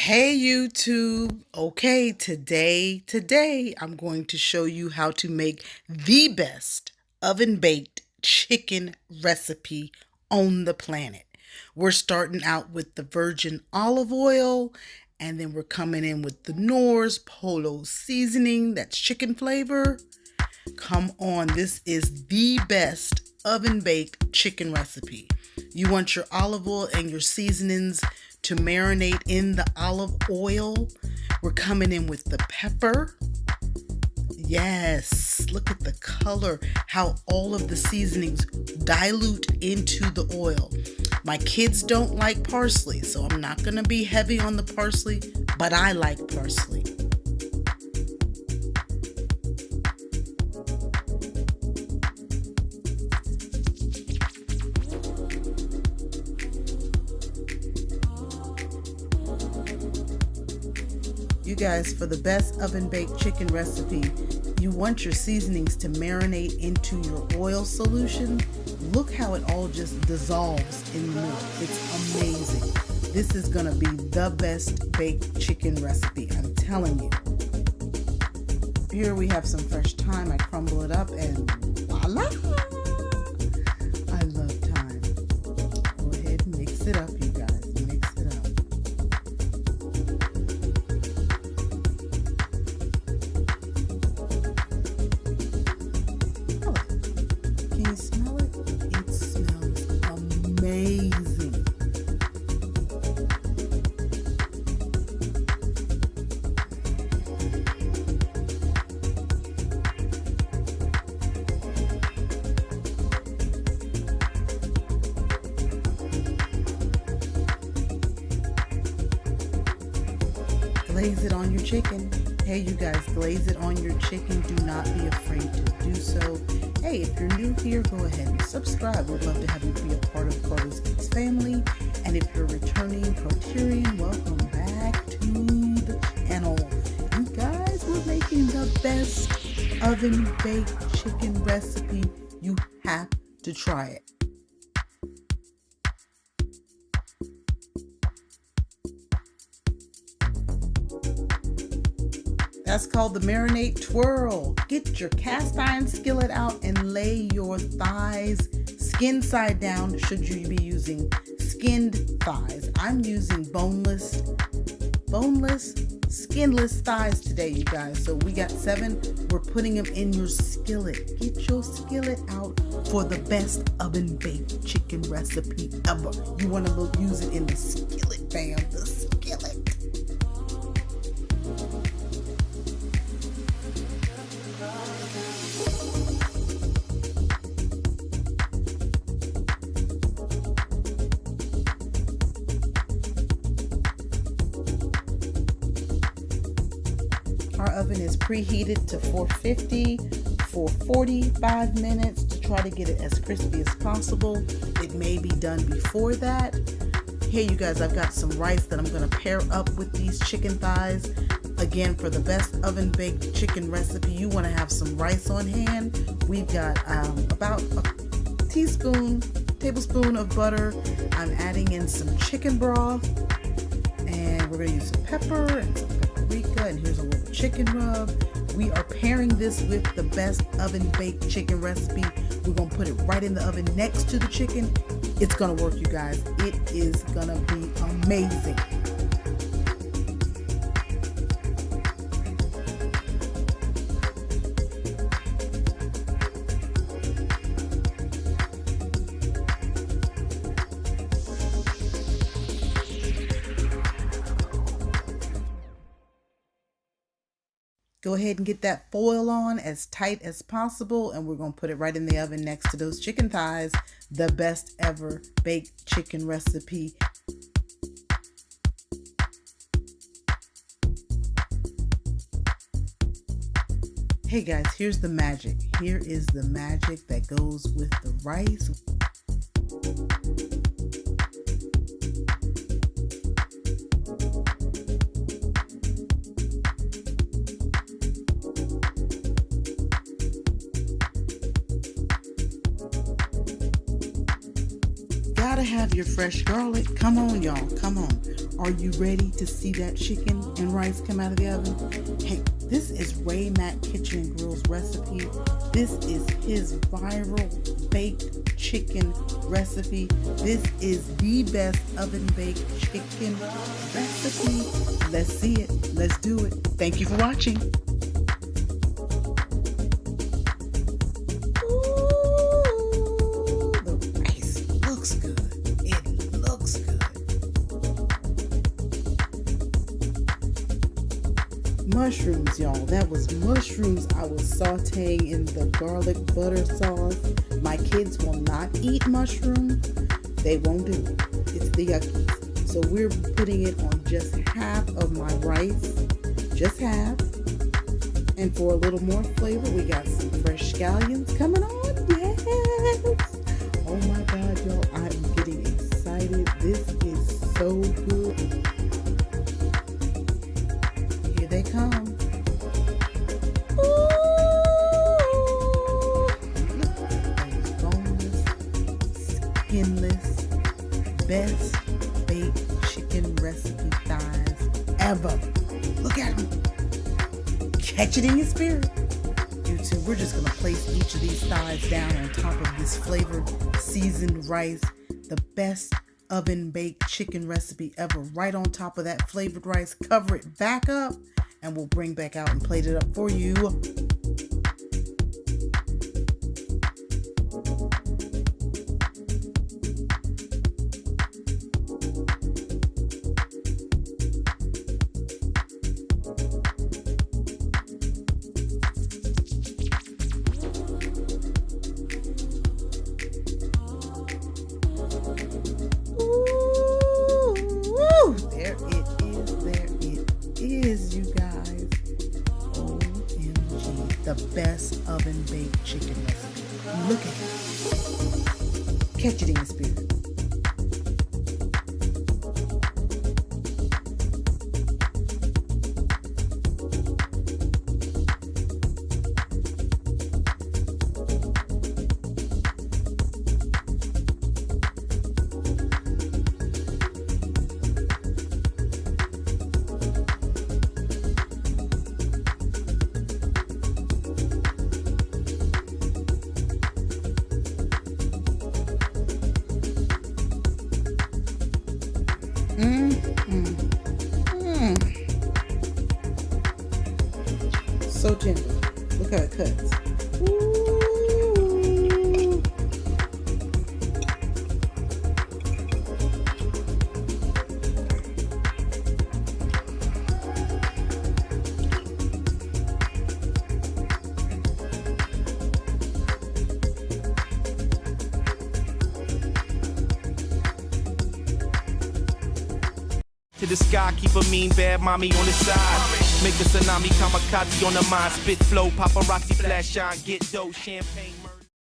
Hey YouTube. Okay, today I'm going to show you how to make the best oven baked chicken recipe on the planet. We're starting out with the virgin olive oil, and then we're coming in with the Knorr's Polo seasoning, that's chicken flavor. Come on, this is the best oven baked chicken recipe. You want your olive oil and your seasonings to marinate in the olive oil. We're coming in with the pepper. Yes, look at the color, how all of the seasonings dilute into the oil. My kids don't like parsley, so I'm not going to be heavy on the parsley, but I like parsley. You guys, for the best oven baked chicken recipe, you want your seasonings to marinate into your oil solution. Look how it all just dissolves in the middle. It's amazing. This is gonna be the best baked chicken recipe, I'm telling you. Here we have some fresh thyme. I crumble it up and voila! I love thyme. Go ahead and mix it up, you guys. Mix it up. Can you smell it? It smells amazing. Glaze it on your chicken. Hey, you guys, glaze it on your chicken. Do not be afraid to do so. Hey, if you're new here, go ahead and subscribe. We'd love to have you be a part of Carter's Kids family. And if you're returning Proterian, welcome back to the channel. You guys, we're making the best oven baked chicken recipe. You have to try it. That's called the marinade twirl. Get your cast iron skillet out and lay your thighs skin side down should you be using skinned thighs. I'm using boneless, skinless thighs today, you guys. So we got 7. We're putting them in your skillet. Get your skillet out for the best oven baked chicken recipe ever. You want to use it in the skillet, fam. The skillet. Our oven is preheated to 450 for 45 minutes to try to get it as crispy as possible. It may be done before that. Here, you guys, I've got some rice that I'm going to pair up with these chicken thighs. Again, for the best oven baked chicken recipe, you want to have some rice on hand. We've got about a tablespoon of butter. I'm adding in some chicken broth, and we're going to use some pepper and some paprika, and here's a little chicken rub. We are pairing this with the best oven baked chicken recipe. We're going to put it right in the oven next to the chicken. It's going to work, you guys. It is going to be amazing. Go ahead and get that foil on as tight as possible, and we're going to put it right in the oven next to those chicken thighs. The best ever baked chicken recipe. Hey guys, here's the magic. Here is the magic that goes with the rice. Gotta have your fresh garlic. Come on, y'all. Come on. Are you ready to see that chicken and rice come out of the oven? Hey, this is Mack Kitchen and Grill's recipe. This is his viral baked chicken recipe. This is the best oven baked chicken recipe. Let's see it. Let's do it. Thank you for watching. Ooh, the rice looks good. It looks good. Mushrooms, y'all. That was mushrooms I was sauteing in the garlic butter sauce. My kids will not eat mushrooms. They won't do it. It's the yuckies. So we're putting it on just half of my rice. Just half. And for a little more flavor, we got some fresh scallions coming on. Yes! Oh my God, y'all. I'm getting excited. This is so good. Here they come. Ooh! Look at those boneless, skinless, best baked chicken recipe thighs ever. Look at them. Catch it in your spirit. YouTube, we're just gonna place each of these thighs down on top of this flavored seasoned rice. The best oven baked chicken recipe ever. Right on top of that flavored rice. Cover it back up and we'll bring back out and plate it up for you. You guys. OMG. The best oven baked chicken recipe. Look at it. Catch it in your spirit. So tender. Look how it cuts. Ooh. To the sky, keep a mean bad mommy on the side. Make a tsunami kamikaze on the mind. Spit flow, paparazzi, flash shine, get dough, champagne, murder.